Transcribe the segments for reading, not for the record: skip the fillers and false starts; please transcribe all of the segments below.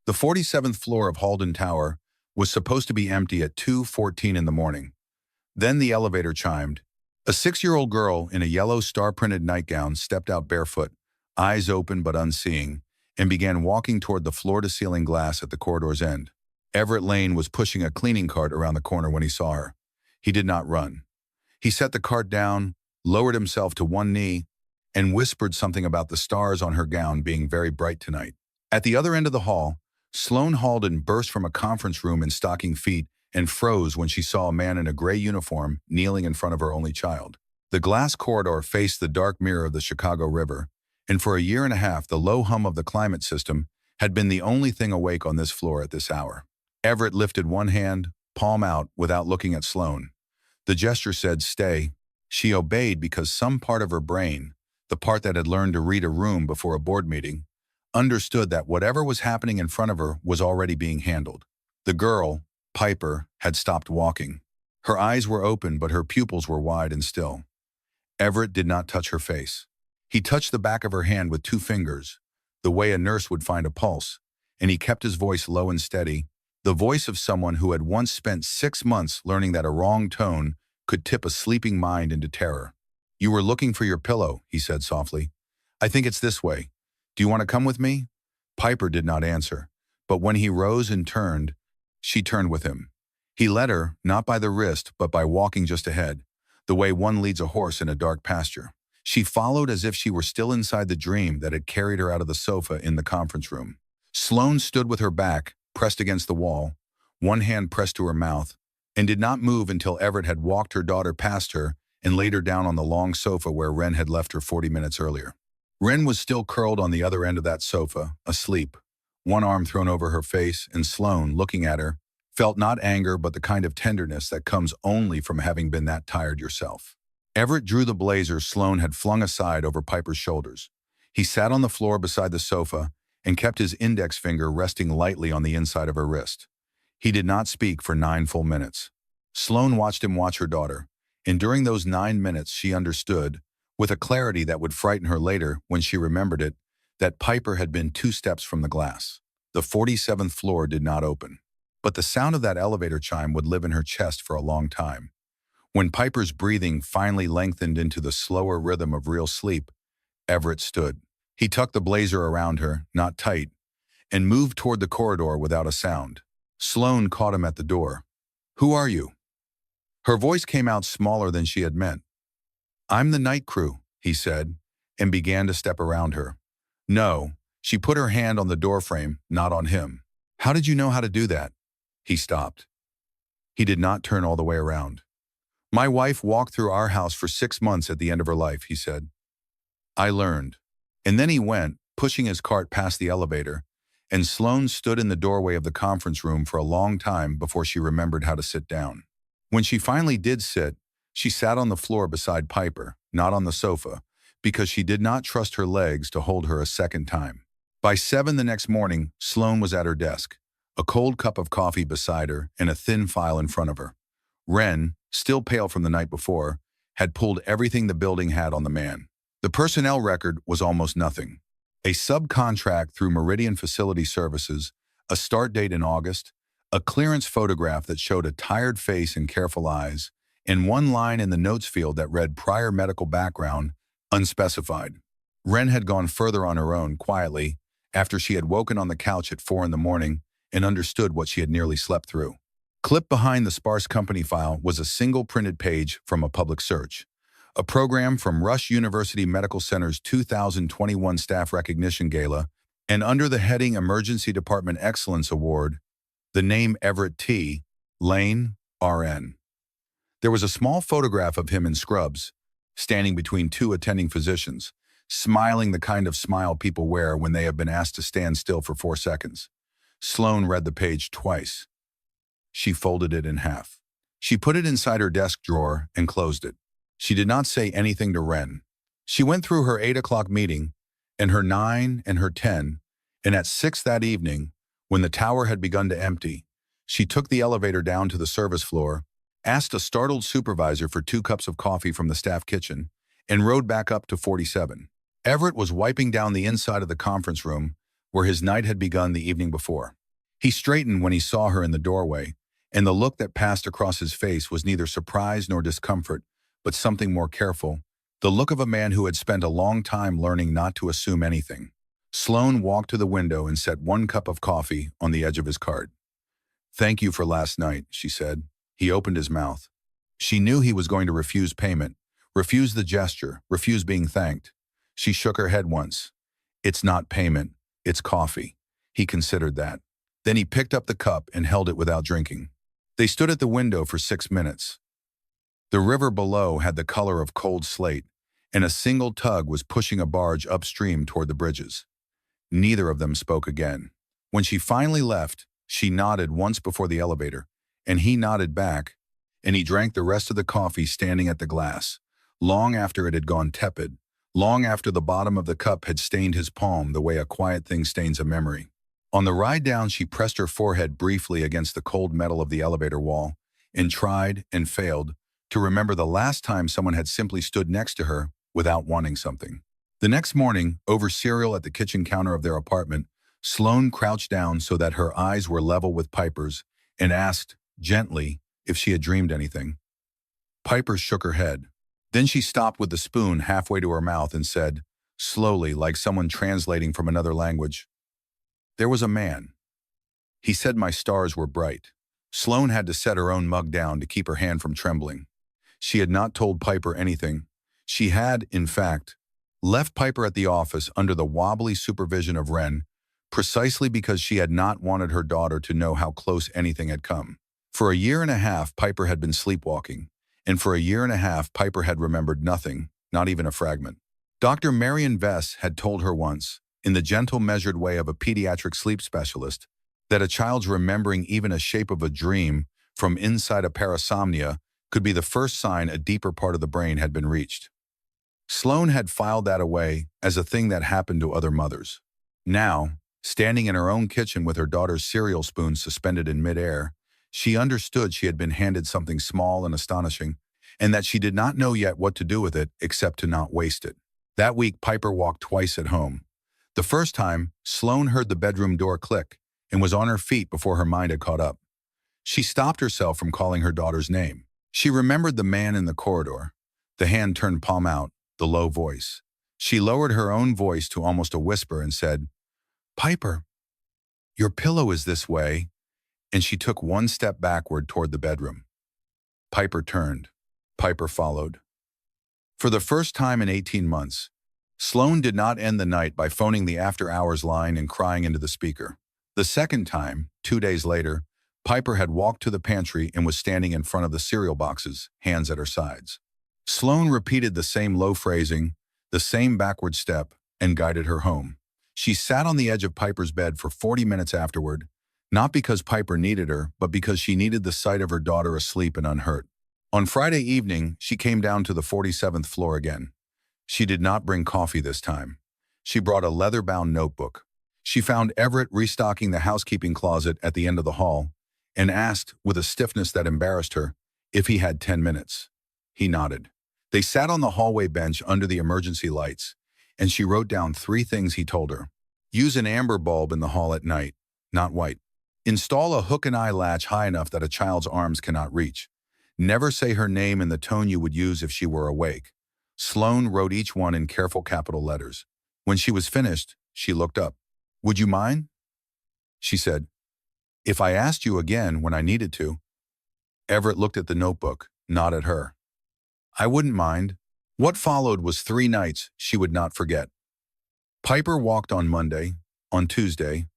The 47th floor of Halden Tower was supposed to be empty at 2:14 in the morning. Then the elevator chimed. A 6-year-old girl in a yellow star-printed nightgown stepped out barefoot, eyes open but unseeing, and began walking toward the floor-to-ceiling glass at the corridor's end. Everett Lane was pushing a cleaning cart around the corner when he saw her. He did not run. He set the cart down, lowered himself to one knee, and whispered something about the stars on her gown being very bright tonight. At the other end of the hall, Sloane Halden burst from a conference room in stocking feet and froze when she saw a man in a gray uniform kneeling in front of her only child. The glass corridor faced the dark mirror of the Chicago River, and for a year and a half the low hum of the climate system had been the only thing awake on this floor at this hour. Everett lifted one hand, palm out, without looking at Sloane. The gesture said, "Stay." She obeyed because some part of her brain, the part that had learned to read a room before a board meeting, understood that whatever was happening in front of her was already being handled. The girl, Piper, had stopped walking. Her eyes were open, but her pupils were wide and still. Everett did not touch her face. He touched the back of her hand with 2 fingers, the way a nurse would find a pulse, and he kept his voice low and steady, the voice of someone who had once spent 6 months learning that a wrong tone could tip a sleeping mind into terror. "You were looking for your pillow," he said softly. "I think it's this way. Do you want to come with me?" Piper did not answer, but when he rose and turned, she turned with him. He led her, not by the wrist, but by walking just ahead, the way one leads a horse in a dark pasture. She followed as if she were still inside the dream that had carried her out of the sofa in the conference room. Sloane stood with her back pressed against the wall, one hand pressed to her mouth, and did not move until Everett had walked her daughter past her and laid her down on the long sofa where Wren had left her 40 minutes earlier. Wren was still curled on the other end of that sofa, asleep, one arm thrown over her face, and Sloane, looking at her, felt not anger but the kind of tenderness that comes only from having been that tired yourself. Everett drew the blazer Sloane had flung aside over Piper's shoulders. He sat on the floor beside the sofa and kept his index finger resting lightly on the inside of her wrist. He did not speak for 9 full minutes. Sloane watched him watch her daughter, and during those 9 minutes she understood, with a clarity that would frighten her later when she remembered it, that Piper had been 2 steps from the glass. The 47th floor did not open, but the sound of that elevator chime would live in her chest for a long time. When Piper's breathing finally lengthened into the slower rhythm of real sleep, Everett stood. He tucked the blazer around her, not tight, and moved toward the corridor without a sound. Sloane caught him at the door. "Who are you?" Her voice came out smaller than she had meant. "I'm the night crew," he said, and began to step around her. "No," she put her hand on the doorframe, not on him. "How did you know how to do that?" He stopped. He did not turn all the way around. "My wife walked through our house for 6 months at the end of her life," he said. "I learned." And then he went, pushing his cart past the elevator, and Sloane stood in the doorway of the conference room for a long time before she remembered how to sit down. When she finally did sit, she sat on the floor beside Piper, not on the sofa, because she did not trust her legs to hold her a second time. By 7 the next morning, Sloane was at her desk, a cold cup of coffee beside her and a thin file in front of her. Wren, still pale from the night before, had pulled everything the building had on the man. The personnel record was almost nothing. A subcontract through Meridian Facility Services, a start date in August, a clearance photograph that showed a tired face and careful eyes, and one line in the notes field that read prior medical background, unspecified. Wren had gone further on her own, quietly, after she had woken on the couch at 4 in the morning and understood what she had nearly slept through. Clipped behind the sparse company file was a single printed page from a public search, a program from Rush University Medical Center's 2021 Staff Recognition Gala, and under the heading Emergency Department Excellence Award, the name Everett T. Lane, RN. There was a small photograph of him in scrubs, standing between 2 attending physicians, smiling the kind of smile people wear when they have been asked to stand still for 4 seconds. Sloane read the page twice. She folded it in half. She put it inside her desk drawer and closed it. She did not say anything to Wren. She went through her 8 o'clock meeting, and her 9 and her 10, and at 6 that evening, when the tower had begun to empty, she took the elevator down to the service floor, asked a startled supervisor for 2 cups of coffee from the staff kitchen, and rode back up to 47. Everett was wiping down the inside of the conference room, where his night had begun the evening before. He straightened when he saw her in the doorway, and the look that passed across his face was neither surprise nor discomfort, but something more careful, the look of a man who had spent a long time learning not to assume anything. Sloan walked to the window and set one cup of coffee on the edge of his cart. "Thank you for last night," she said. He opened his mouth. She knew he was going to refuse payment, refuse the gesture, refuse being thanked. She shook her head once. "It's not payment, it's coffee." He considered that. Then he picked up the cup and held it without drinking. They stood at the window for 6 minutes. The river below had the color of cold slate, and a single tug was pushing a barge upstream toward the bridges. Neither of them spoke again. When she finally left, she nodded once before the elevator, and he nodded back, and he drank the rest of the coffee standing at the glass, long after it had gone tepid, long after the bottom of the cup had stained his palm the way a quiet thing stains a memory. On the ride down, she pressed her forehead briefly against the cold metal of the elevator wall and tried and failed to remember the last time someone had simply stood next to her without wanting something. The next morning, over cereal at the kitchen counter of their apartment, Sloan crouched down so that her eyes were level with Piper's and asked, gently, if she had dreamed anything. Piper shook her head. Then she stopped with the spoon halfway to her mouth and said, slowly, like someone translating from another language, "There was a man. He said my stars were bright." Sloan had to set her own mug down to keep her hand from trembling. She had not told Piper anything. She had, in fact, left Piper at the office under the wobbly supervision of Wren, precisely because she had not wanted her daughter to know how close anything had come. For a year and a half, Piper had been sleepwalking, and for a year and a half, Piper had remembered nothing, not even a fragment. Dr. Marion Vess had told her once, in the gentle, measured way of a pediatric sleep specialist, that a child's remembering even a shape of a dream from inside a parasomnia could be the first sign a deeper part of the brain had been reached. Sloan had filed that away as a thing that happened to other mothers. Now, standing in her own kitchen with her daughter's cereal spoon suspended in midair, she understood she had been handed something small and astonishing, and that she did not know yet what to do with it except to not waste it. That week, Piper walked twice at home. The first time, Sloan heard the bedroom door click and was on her feet before her mind had caught up. She stopped herself from calling her daughter's name. She remembered the man in the corridor, the hand turned palm out, the low voice. She lowered her own voice to almost a whisper and said, "Piper, your pillow is this way," and she took one step backward toward the bedroom. Piper turned. Piper followed. For the first time in 18 months, Sloan did not end the night by phoning the after-hours line and crying into the speaker. The second time, 2 days later, Piper had walked to the pantry and was standing in front of the cereal boxes, hands at her sides. Sloan repeated the same low phrasing, the same backward step, and guided her home. She sat on the edge of Piper's bed for 40 minutes afterward, not because Piper needed her, but because she needed the sight of her daughter asleep and unhurt. On Friday evening, she came down to the 47th floor again. She did not bring coffee this time. She brought a leather-bound notebook. She found Everett restocking the housekeeping closet at the end of the hall and asked, with a stiffness that embarrassed her, if he had 10 minutes. He nodded. They sat on the hallway bench under the emergency lights, and she wrote down 3 things he told her. Use an amber bulb in the hall at night, not white. Install a hook and eye latch high enough that a child's arms cannot reach. Never say her name in the tone you would use if she were awake. Sloan wrote each one in careful capital letters. When she was finished, she looked up. "Would you mind?" She said, "If I asked you again when I needed to." Everett looked at the notebook, not at her. "I wouldn't mind." What followed was 3 nights she would not forget. Piper walked on Monday, on Tuesday,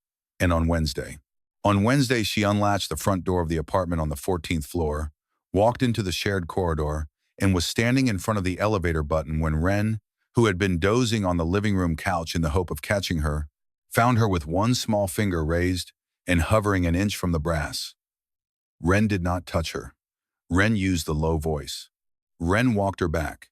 and on Wednesday. On Wednesday, she unlatched the front door of the apartment on the 14th floor, walked into the shared corridor, and was standing in front of the elevator button when Wren, who had been dozing on the living room couch in the hope of catching her, found her with one small finger raised and hovering an inch from the brass. Wren did not touch her. Wren used the low voice. Wren walked her back.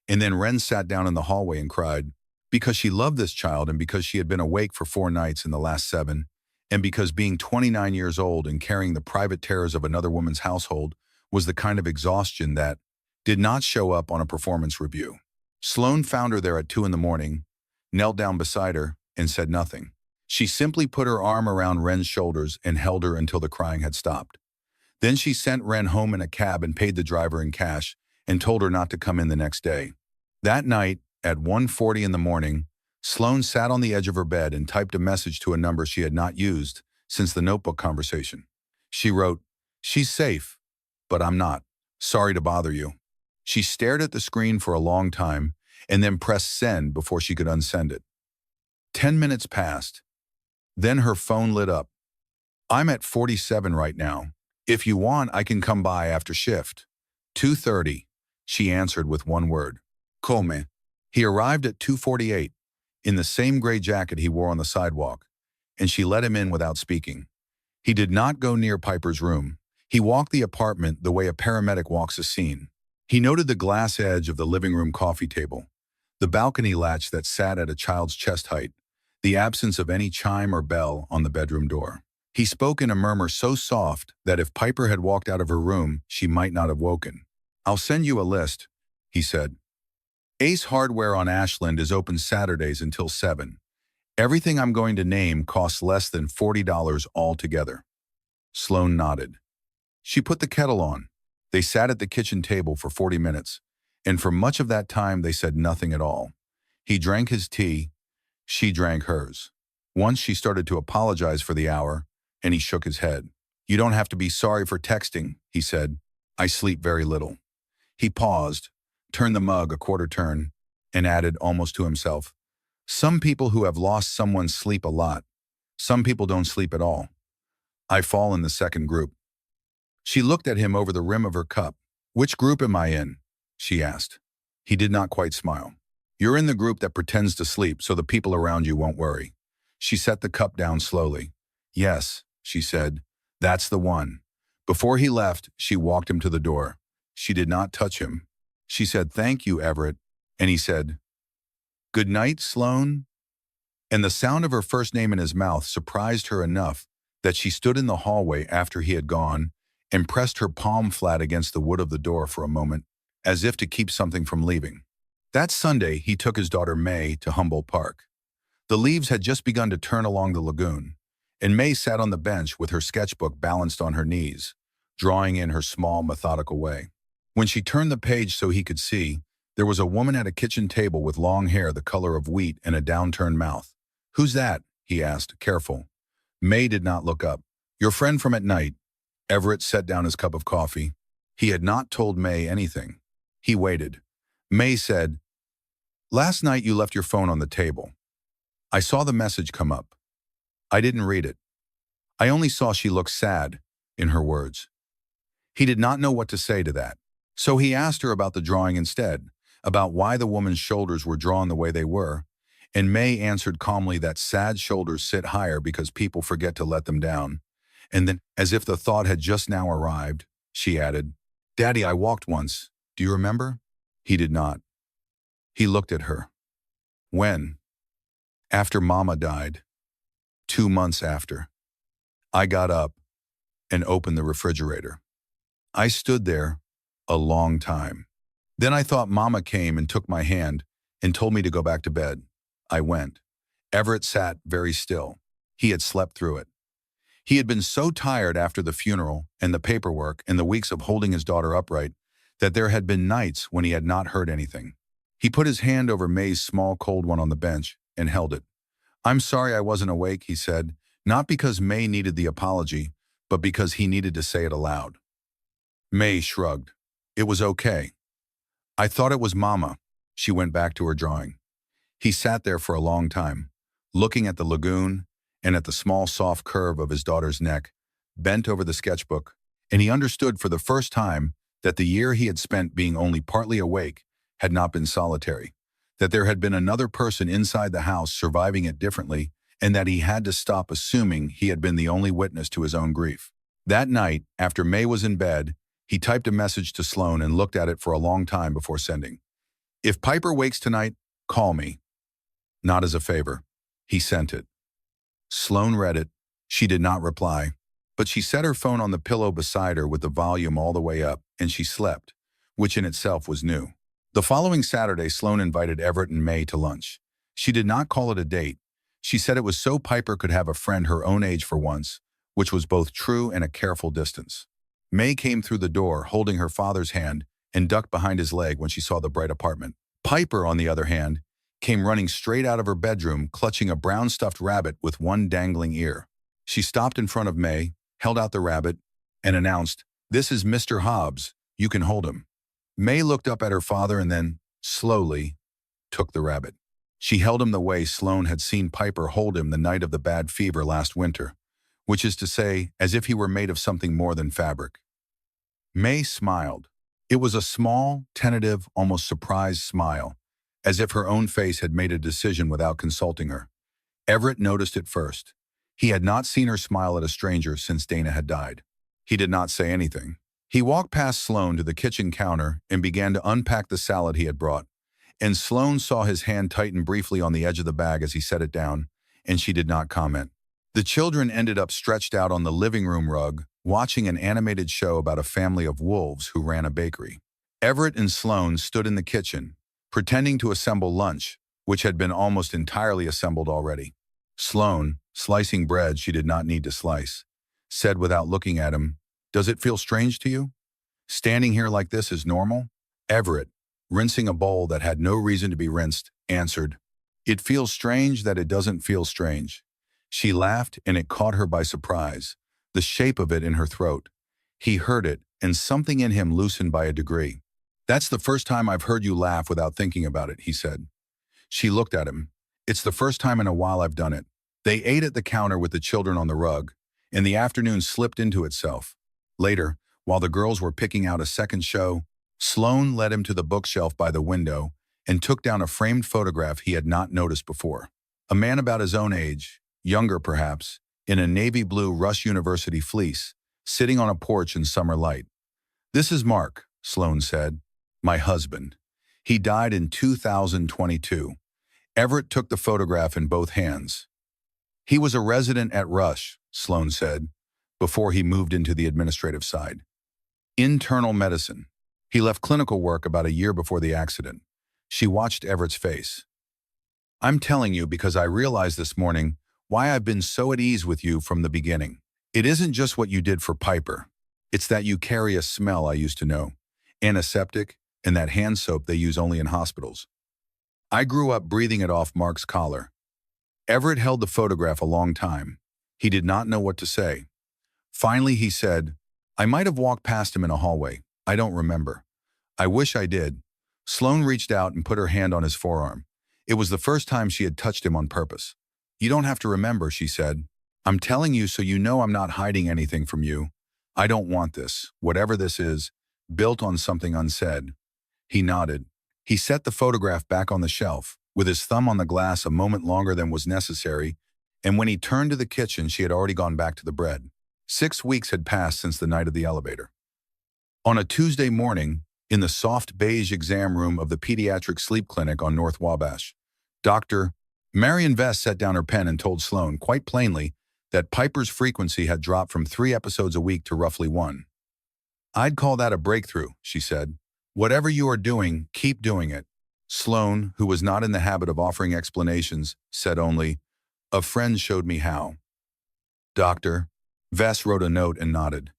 And then Wren sat down in the hallway and cried, because she loved this child and because she had been awake for 4 nights in the last 7, and because being 29 years old and carrying the private terrors of another woman's household was the kind of exhaustion that did not show up on a performance review. Sloan found her there at 2 in the morning, knelt down beside her, and said nothing. She simply put her arm around Ren's shoulders and held her until the crying had stopped. Then she sent Ren home in a cab and paid the driver in cash and told her not to come in the next day. That night, at 1:40 in the morning, Sloane sat on the edge of her bed and typed a message to a number she had not used since the notebook conversation. She wrote, "She's safe, but I'm not. Sorry to bother you." She stared at the screen for a long time and then pressed send before she could unsend it. 10 minutes passed. Then her phone lit up. "I'm at 47 right now. If you want, I can come by after shift." 2:30, she answered with one word. "Come." He arrived at 2:48, in the same gray jacket he wore on the sidewalk, and she let him in without speaking. He did not go near Piper's room. He walked the apartment the way a paramedic walks a scene. He noted the glass edge of the living room coffee table, the balcony latch that sat at a child's chest height, the absence of any chime or bell on the bedroom door. He spoke in a murmur so soft that if Piper had walked out of her room, she might not have woken. "I'll send you a list," he said. "Ace Hardware on Ashland is open Saturdays until 7. Everything I'm going to name costs less than $40 altogether." Sloane nodded. She put the kettle on. They sat at the kitchen table for 40 minutes, and for much of that time they said nothing at all. He drank his tea. She drank hers. Once she started to apologize for the hour, and he shook his head. "You don't have to be sorry for texting," he said. "I sleep very little." He paused, turned the mug a quarter turn, and added almost to himself, "Some people who have lost someone sleep a lot. Some people don't sleep at all. I fall in the second group." She looked at him over the rim of her cup. "Which group am I in?" she asked. He did not quite smile. "You're in the group that pretends to sleep so the people around you won't worry." She set the cup down slowly. "Yes," she said, "that's the one." Before he left, she walked him to the door. She did not touch him. She said, "Thank you, Everett," and he said, "Good night, Sloane." And the sound of her first name in his mouth surprised her enough that she stood in the hallway after he had gone and pressed her palm flat against the wood of the door for a moment, as if to keep something from leaving. That Sunday, he took his daughter May to Humboldt Park. The leaves had just begun to turn along the lagoon, and May sat on the bench with her sketchbook balanced on her knees, drawing in her small, methodical way. When she turned the page so he could see, there was a woman at a kitchen table with long hair the color of wheat and a downturned mouth. "Who's that?" he asked, careful. May did not look up. "Your friend from at night." Everett set down his cup of coffee. He had not told May anything. He waited. May said, "Last night you left your phone on the table. I saw the message come up. I didn't read it. I only saw she looked sad," in her words. He did not know what to say to that. So he asked her about the drawing instead, about why the woman's shoulders were drawn the way they were, and May answered calmly that sad shoulders sit higher because people forget to let them down. And then, as if the thought had just now arrived, she added, "Daddy, I walked once. Do you remember?" He did not. He looked at her. "When?" "After Mama died. 2 months after." I got up and opened the refrigerator. I stood there a long time. Then I thought Mama came and took my hand and told me to go back to bed. I went. Everett sat very still. He had slept through it. He had been so tired after the funeral and the paperwork and the weeks of holding his daughter upright that there had been nights when he had not heard anything. He put his hand over May's small cold one on the bench and held it. "I'm sorry I wasn't awake," he said, not because May needed the apology, but because he needed to say it aloud. May shrugged. It was okay. "I thought it was Mama." She went back to her drawing. He sat there for a long time, looking at the lagoon and at the small soft curve of his daughter's neck, bent over the sketchbook, and he understood for the first time that the year he had spent being only partly awake had not been solitary, that there had been another person inside the house surviving it differently, and that he had to stop assuming he had been the only witness to his own grief. That night, after May was in bed, he typed a message to Sloane and looked at it for a long time before sending. "If Piper wakes tonight, call me. Not as a favor." He sent it. Sloane read it. She did not reply, but she set her phone on the pillow beside her with the volume all the way up, and she slept, which in itself was new. The following Saturday, Sloane invited Everett and May to lunch. She did not call it a date. She said it was so Piper could have a friend her own age for once, which was both true and a careful distance. May came through the door, holding her father's hand, and ducked behind his leg when she saw the bright apartment. Piper, on the other hand, came running straight out of her bedroom, clutching a brown stuffed rabbit with one dangling ear. She stopped in front of May, held out the rabbit, and announced, "This is Mr. Hobbs. You can hold him." May looked up at her father and then, slowly, took the rabbit. She held him the way Sloane had seen Piper hold him the night of the bad fever last winter, which is to say, as if he were made of something more than fabric. May smiled. It was a small, tentative, almost surprised smile, as if her own face had made a decision without consulting her. Everett noticed it first. He had not seen her smile at a stranger since Dana had died. He did not say anything. He walked past Sloane to the kitchen counter and began to unpack the salad he had brought, and Sloane saw his hand tighten briefly on the edge of the bag as he set it down, and she did not comment. The children ended up stretched out on the living room rug, watching an animated show about a family of wolves who ran a bakery. Everett and Sloane stood in the kitchen, pretending to assemble lunch, which had been almost entirely assembled already. Sloane, slicing bread she did not need to slice, said without looking at him, "Does it feel strange to you? Standing here like this is normal?" Everett, rinsing a bowl that had no reason to be rinsed, answered, "It feels strange that it doesn't feel strange." She laughed, and it caught her by surprise, the shape of it in her throat. He heard it, and something in him loosened by a degree. "That's the first time I've heard you laugh without thinking about it," he said. She looked at him. "It's the first time in a while I've done it." They ate at the counter with the children on the rug, and the afternoon slipped into itself. Later, while the girls were picking out a second show, Sloane led him to the bookshelf by the window and took down a framed photograph he had not noticed before. A man about his own age, younger perhaps, in a navy blue Rush University fleece, sitting on a porch in summer light. "This is Mark," Sloane said, "my husband. He died in 2022. Everett took the photograph in both hands. "He was a resident at Rush," Sloane said, before he moved into the administrative side. "Internal medicine. He left clinical work about a year before the accident." She watched Everett's face. "I'm telling you because I realized this morning why I've been so at ease with you from the beginning. It isn't just what you did for Piper. It's that you carry a smell I used to know, antiseptic, and that hand soap they use only in hospitals. I grew up breathing it off Mark's collar." Everett held the photograph a long time. He did not know what to say. Finally, he said, "I might have walked past him in a hallway. I don't remember. I wish I did." Sloane reached out and put her hand on his forearm. It was the first time she had touched him on purpose. "You don't have to remember," she said. "I'm telling you so you know I'm not hiding anything from you. I don't want this, whatever this is, built on something unsaid." He nodded. He set the photograph back on the shelf, with his thumb on the glass a moment longer than was necessary, and when he turned to the kitchen, she had already gone back to the bread. 6 weeks had passed since the night of the elevator. On a Tuesday morning, in the soft beige exam room of the pediatric sleep clinic on North Wabash, Dr. Marion Vest set down her pen and told Sloane quite plainly that Piper's frequency had dropped from 3 episodes a week to roughly 1. "I'd call that a breakthrough," she said. "Whatever you are doing, keep doing it." Sloane, who was not in the habit of offering explanations, said only, "A friend showed me how." "Doctor," Vest wrote a note and nodded.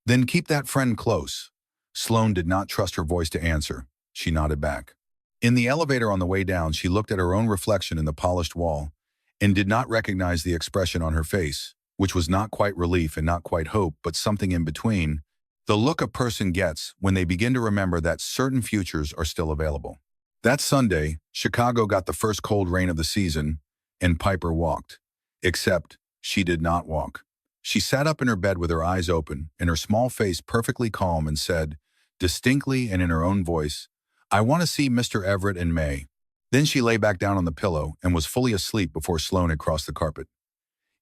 "Then keep that friend close." Sloane did not trust her voice to answer. She nodded back. In the elevator on the way down, she looked at her own reflection in the polished wall and did not recognize the expression on her face, which was not quite relief and not quite hope, but something in between, the look a person gets when they begin to remember that certain futures are still available. That Sunday, Chicago got the first cold rain of the season, and Piper walked. Except, she did not walk. She sat up in her bed with her eyes open and her small face perfectly calm and said, distinctly and in her own voice, "I want to see Mr. Everett and May." Then she lay back down on the pillow and was fully asleep before Sloane had crossed the carpet.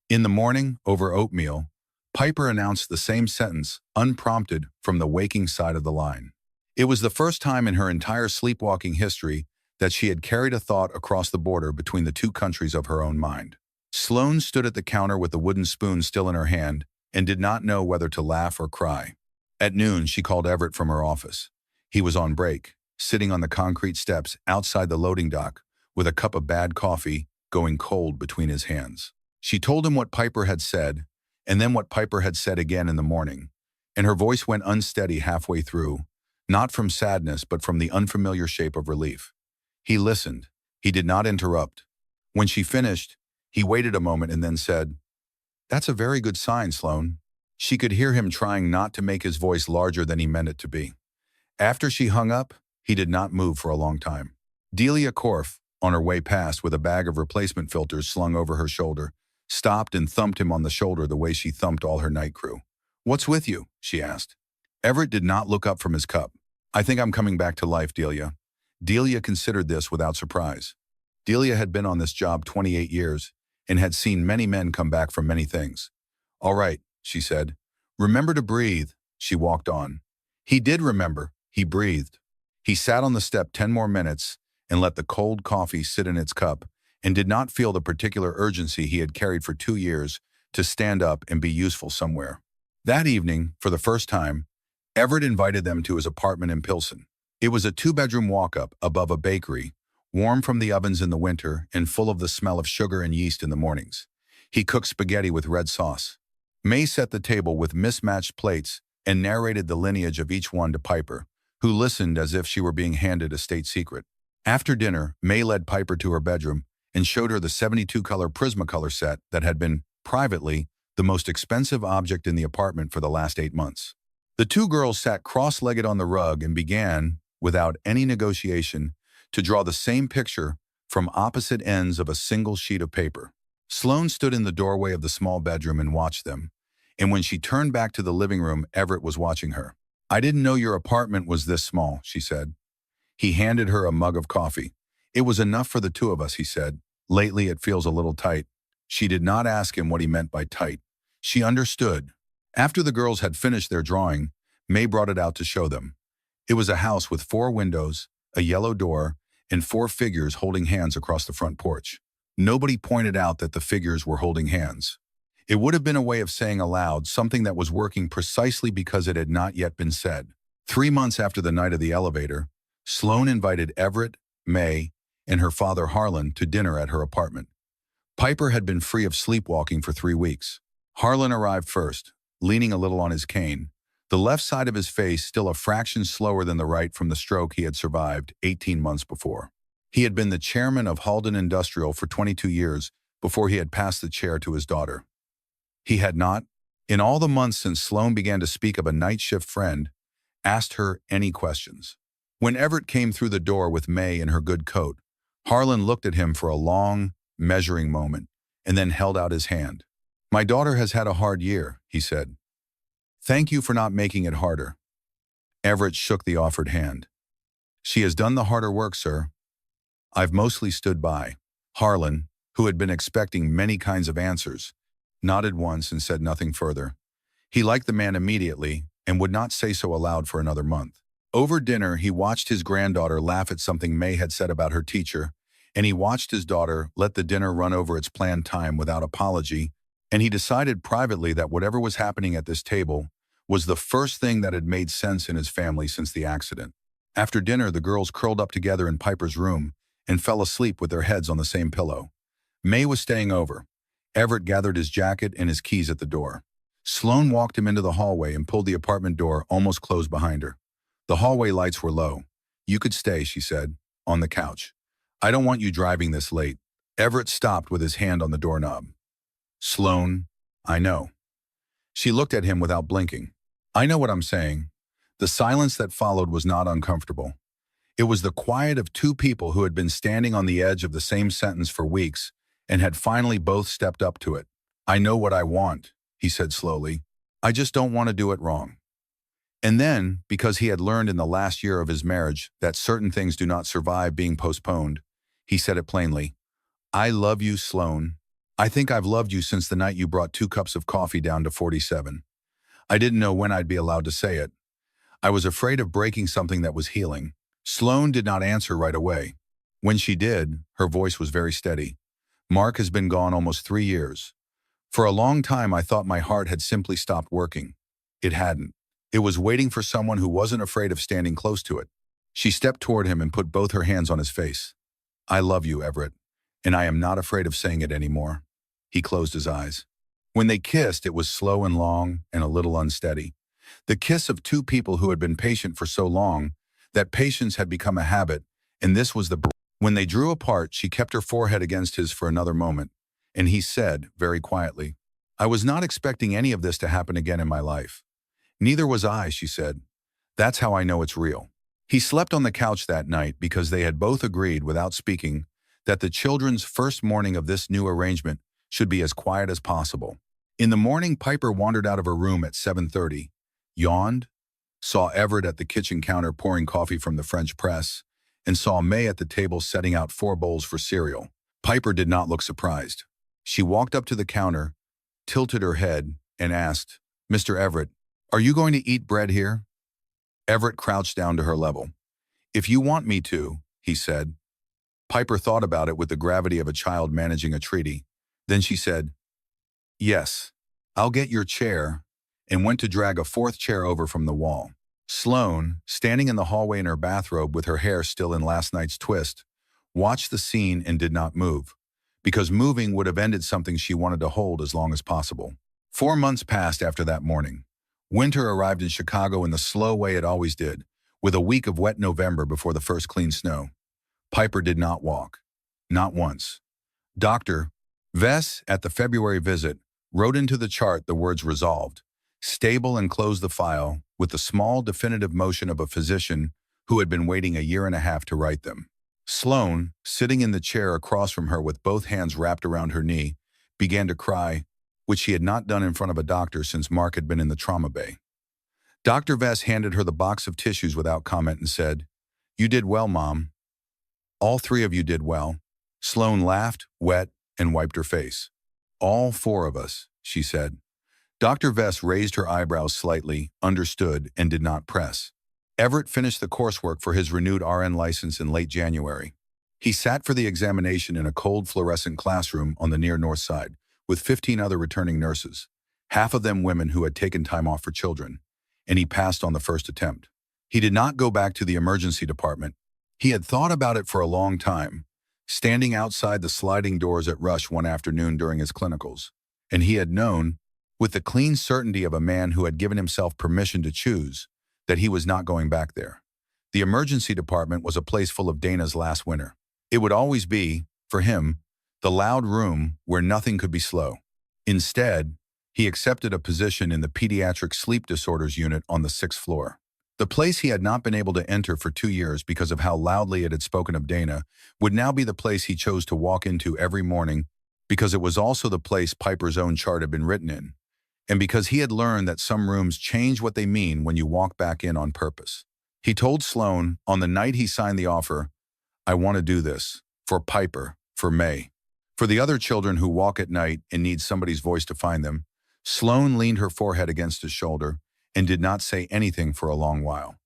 In the morning, over oatmeal, Piper announced the same sentence, unprompted, from the waking side of the line. It was the first time in her entire sleepwalking history that she had carried a thought across the border between the two countries of her own mind. Sloane stood at the counter with the wooden spoon still in her hand and did not know whether to laugh or cry. At noon, she called Everett from her office. He was on break, sitting on the concrete steps outside the loading dock with a cup of bad coffee going cold between his hands. She told him what Piper had said, and then what Piper had said again in the morning, and her voice went unsteady halfway through, not from sadness but from the unfamiliar shape of relief. He listened. He did not interrupt. When she finished, he waited a moment and then said, "That's a very good sign, Sloane." She could hear him trying not to make his voice larger than he meant it to be. After she hung up, he did not move for a long time. Delia Korf, on her way past with a bag of replacement filters slung over her shoulder, stopped and thumped him on the shoulder the way she thumped all her night crew. "What's with you?" she asked. Everett did not look up from his cup. "I think I'm coming back to life, Delia." Delia considered this without surprise. Delia had been on this job 28 years and had seen many men come back from many things. "All right," she said. "Remember to breathe." She walked on. He did remember. He breathed. He sat on the step 10 more minutes and let the cold coffee sit in its cup and did not feel the particular urgency he had carried for 2 years to stand up and be useful somewhere. That evening, for the first time, Everett invited them to his apartment in Pilsen. It was a 2-bedroom walk-up above a bakery, warm from the ovens in the winter and full of the smell of sugar and yeast in the mornings. He cooked spaghetti with red sauce. May set the table with mismatched plates and narrated the lineage of each one to Piper, who listened as if she were being handed a state secret. After dinner, May led Piper to her bedroom and showed her the 72-color Prismacolor set that had been, privately, the most expensive object in the apartment for the last 8 months. The two girls sat cross-legged on the rug and began, without any negotiation, to draw the same picture from opposite ends of a single sheet of paper. Sloane stood in the doorway of the small bedroom and watched them, and when she turned back to the living room, Everett was watching her. "I didn't know your apartment was this small," she said. He handed her a mug of coffee. "It was enough for the two of us," he said. "Lately it feels a little tight." She did not ask him what he meant by tight. She understood. After the girls had finished their drawing, May brought it out to show them. It was a house with 4 windows, a yellow door, and 4 figures holding hands across the front porch. Nobody pointed out that the figures were holding hands. It would have been a way of saying aloud something that was working precisely because it had not yet been said. 3 months after the night of the elevator, Sloane invited Everett, May, and her father Harlan to dinner at her apartment. Piper had been free of sleepwalking for 3 weeks. Harlan arrived first, leaning a little on his cane, the left side of his face still a fraction slower than the right from the stroke he had survived 18 months before. He had been the chairman of Halden Industrial for 22 years before he had passed the chair to his daughter. He had not, in all the months since Sloane began to speak of a night shift friend, asked her any questions. When Everett came through the door with May in her good coat, Harlan looked at him for a long, measuring moment and then held out his hand. "My daughter has had a hard year," he said. "Thank you for not making it harder." Everett shook the offered hand. "She has done the harder work, sir. I've mostly stood by." Harlan, who had been expecting many kinds of answers, nodded once and said nothing further. He liked the man immediately and would not say so aloud for another month. Over dinner, he watched his granddaughter laugh at something May had said about her teacher, and he watched his daughter let the dinner run over its planned time without apology, and he decided privately that whatever was happening at this table was the first thing that had made sense in his family since the accident. After dinner, the girls curled up together in Piper's room and fell asleep with their heads on the same pillow. May was staying over. Everett gathered his jacket and his keys at the door. Sloane walked him into the hallway and pulled the apartment door almost closed behind her. The hallway lights were low. "You could stay," she said, "on the couch. I don't want you driving this late." Everett stopped with his hand on the doorknob. "Sloane, I know." She looked at him without blinking. "I know what I'm saying." The silence that followed was not uncomfortable. It was the quiet of two people who had been standing on the edge of the same sentence for weeks and had finally both stepped up to it. "I know what I want," he said slowly. "I just don't want to do it wrong." And then, because he had learned in the last year of his marriage that certain things do not survive being postponed, he said it plainly. "I love you, Sloane. I think I've loved you since the night you brought 2 cups of coffee down to 47. I didn't know when I'd be allowed to say it. I was afraid of breaking something that was healing." Sloane did not answer right away. When she did, her voice was very steady. "Mark has been gone almost 3 years. For a long time, I thought my heart had simply stopped working. It hadn't. It was waiting for someone who wasn't afraid of standing close to it." She stepped toward him and put both her hands on his face. "I love you, Everett. and I am not afraid of saying it anymore." He closed his eyes. When they kissed, it was slow and long and a little unsteady. The kiss of two people who had been patient for so long that patience had become a habit, and this was the... When they drew apart, she kept her forehead against his for another moment, and he said, very quietly, "I was not expecting any of this to happen again in my life." "Neither was I," she said. "That's how I know it's real." He slept on the couch that night because they had both agreed, without speaking, that the children's first morning of this new arrangement should be as quiet as possible. In the morning, Piper wandered out of her room at 7:30, yawned, saw Everett at the kitchen counter pouring coffee from the French press, and saw May at the table setting out 4 bowls for cereal. Piper did not look surprised. She walked up to the counter, tilted her head, and asked, "Mr. Everett, are you going to eat bread here?" Everett crouched down to her level. "If you want me to," he said. Piper thought about it with the gravity of a child managing a treaty. Then she said, "Yes, I'll get your chair," and went to drag a 4th chair over from the wall. Sloane, standing in the hallway in her bathrobe with her hair still in last night's twist, watched the scene and did not move, because moving would have ended something she wanted to hold as long as possible. 4 months passed after that morning. Winter arrived in Chicago in the slow way it always did, with a week of wet November before the first clean snow. Piper did not walk. Not once. Dr. Vess, at the February visit, wrote into the chart the words "resolved," stable, and closed the file with the small definitive motion of a physician who had been waiting a year and a half to write them. Sloane, sitting in the chair across from her with both hands wrapped around her knee, began to cry, which she had not done in front of a doctor since Mark had been in the trauma bay. Dr. Vess handed her the box of tissues without comment and said, "You did well, Mom. All 3 of you did well." Sloane laughed, wet, and wiped her face. "All 4 of us," she said. Dr. Vess raised her eyebrows slightly, understood, and did not press. Everett finished the coursework for his renewed RN license in late January. He sat for the examination in a cold fluorescent classroom on the near north side, with 15 other returning nurses, half of them women who had taken time off for children, and he passed on the first attempt. He did not go back to the emergency department. He had thought about it for a long time, standing outside the sliding doors at Rush one afternoon during his clinicals, and he had known, with the clean certainty of a man who had given himself permission to choose, that he was not going back there. The emergency department was a place full of Dana's last winter. It would always be, for him, the loud room where nothing could be slow. Instead, he accepted a position in the pediatric sleep disorders unit on the 6th floor. The place he had not been able to enter for 2 years because of how loudly it had spoken of Dana would now be the place he chose to walk into every morning, because it was also the place Piper's own chart had been written in, and because he had learned that some rooms change what they mean when you walk back in on purpose. He told Sloane, on the night he signed the offer, "I want to do this. For Piper. For May. For the other children who walk at night and need somebody's voice to find them." Sloane leaned her forehead against his shoulder and did not say anything for a long while.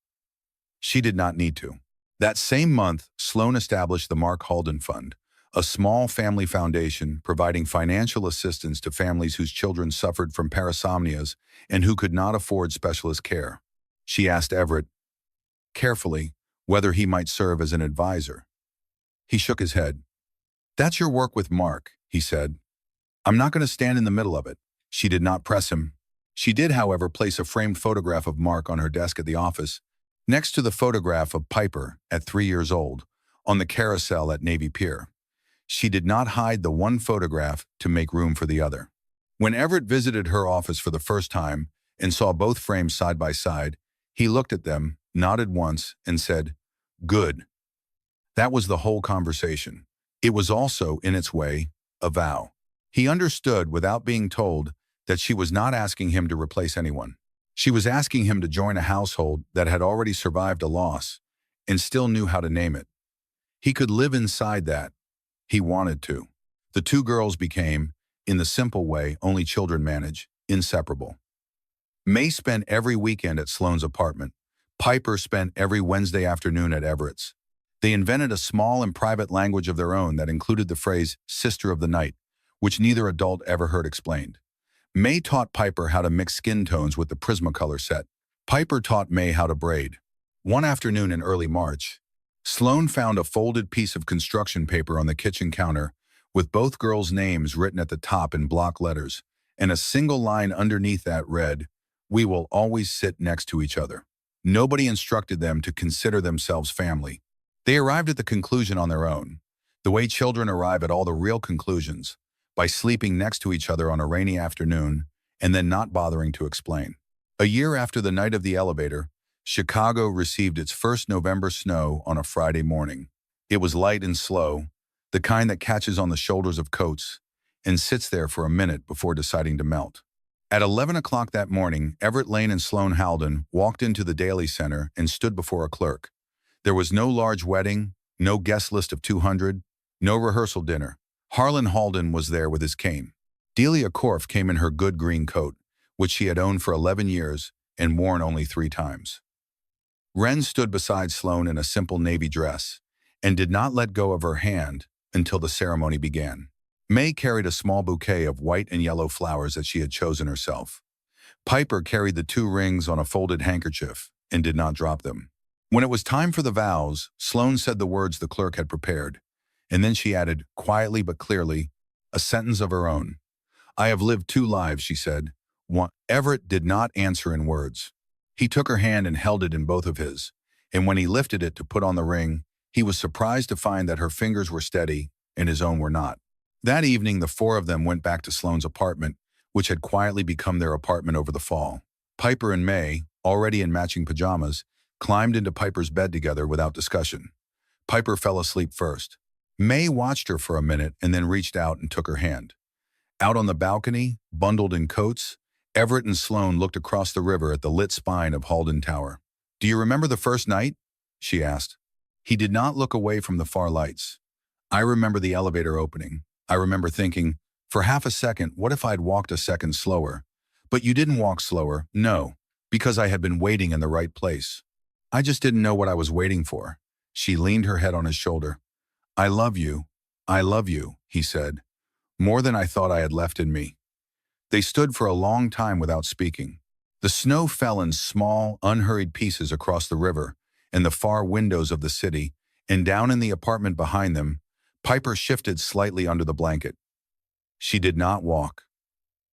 She did not need to. That same month, Sloane established the Mark Halden Fund, a small family foundation providing financial assistance to families whose children suffered from parasomnias and who could not afford specialist care. She asked Everett, carefully, whether he might serve as an advisor. He shook his head. "That's your work with Mark," he said. "I'm not going to stand in the middle of it." She did not press him. She did, however, place a framed photograph of Mark on her desk at the office, next to the photograph of Piper at 3 years old, on the carousel at Navy Pier. She did not hide the one photograph to make room for the other. When Everett visited her office for the first time and saw both frames side by side, he looked at them, nodded once, and said, "Good." That was the whole conversation. It was also, in its way, a vow. He understood, without being told, that she was not asking him to replace anyone. She was asking him to join a household that had already survived a loss and still knew how to name it. He could live inside that. He wanted to. The 2 girls became, in the simple way only children manage, inseparable. May spent every weekend at Sloane's apartment. Piper spent every Wednesday afternoon at Everett's. They invented a small and private language of their own that included the phrase "sister of the night," which neither adult ever heard explained. May taught Piper how to mix skin tones with the Prismacolor set. Piper taught May how to braid. One afternoon in early March, Sloane found a folded piece of construction paper on the kitchen counter with both girls' names written at the top in block letters, and a single line underneath that read, "We will always sit next to each other." Nobody instructed them to consider themselves family. They arrived at the conclusion on their own, the way children arrive at all the real conclusions, by sleeping next to each other on a rainy afternoon and then not bothering to explain. A year after the night of the elevator, Chicago received its first November snow on a Friday morning. It was light and slow, the kind that catches on the shoulders of coats and sits there for a minute before deciding to melt. At 11 o'clock that morning, Everett Lane and Sloan Halden walked into the Daily Center and stood before a clerk. There was no large wedding, no guest list of 200, no rehearsal dinner. Harlan Halden was there with his cane. Delia Korff came in her good green coat, which she had owned for 11 years and worn only 3 times. Wren stood beside Sloan in a simple navy dress and did not let go of her hand until the ceremony began. May carried a small bouquet of white and yellow flowers that she had chosen herself. Piper carried the 2 rings on a folded handkerchief and did not drop them. When it was time for the vows, Sloan said the words the clerk had prepared, and then she added, quietly but clearly, a sentence of her own. "I have lived 2 lives," she said. Everett did not answer in words. He took her hand and held it in both of his, and when he lifted it to put on the ring, he was surprised to find that her fingers were steady and his own were not. That evening, the 4 of them went back to Sloan's apartment, which had quietly become their apartment over the fall. Piper and May, already in matching pajamas, climbed into Piper's bed together without discussion. Piper fell asleep first. May watched her for a minute and then reached out and took her hand. Out on the balcony, bundled in coats, Everett and Sloan looked across the river at the lit spine of Halden Tower. "Do you remember the first night?" she asked. He did not look away from the far lights. "I remember the elevator opening. I remember thinking, for half a second, what if I'd walked a second slower? But you didn't walk slower, no, because I had been waiting in the right place. I just didn't know what I was waiting for." She leaned her head on his shoulder. I love you, he said, "more than I thought I had left in me." They stood for a long time without speaking. The snow fell in small, unhurried pieces across the river, in the far windows of the city, and down in the apartment behind them, Piper shifted slightly under the blanket. She did not walk.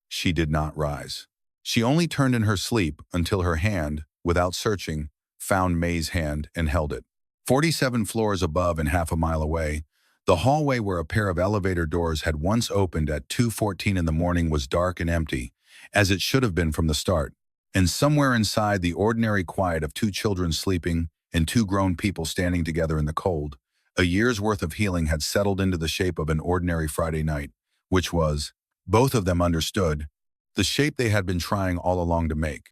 She did not rise. She only turned in her sleep until her hand, without searching, found May's hand and held it. 47 floors above and half a mile away, the hallway where a pair of elevator doors had once opened at 2:14 in the morning was dark and empty, as it should have been from the start. And somewhere inside the ordinary quiet of 2 children sleeping and 2 grown people standing together in the cold, a year's worth of healing had settled into the shape of an ordinary Friday night, which was, both of them understood, the shape they had been trying all along to make.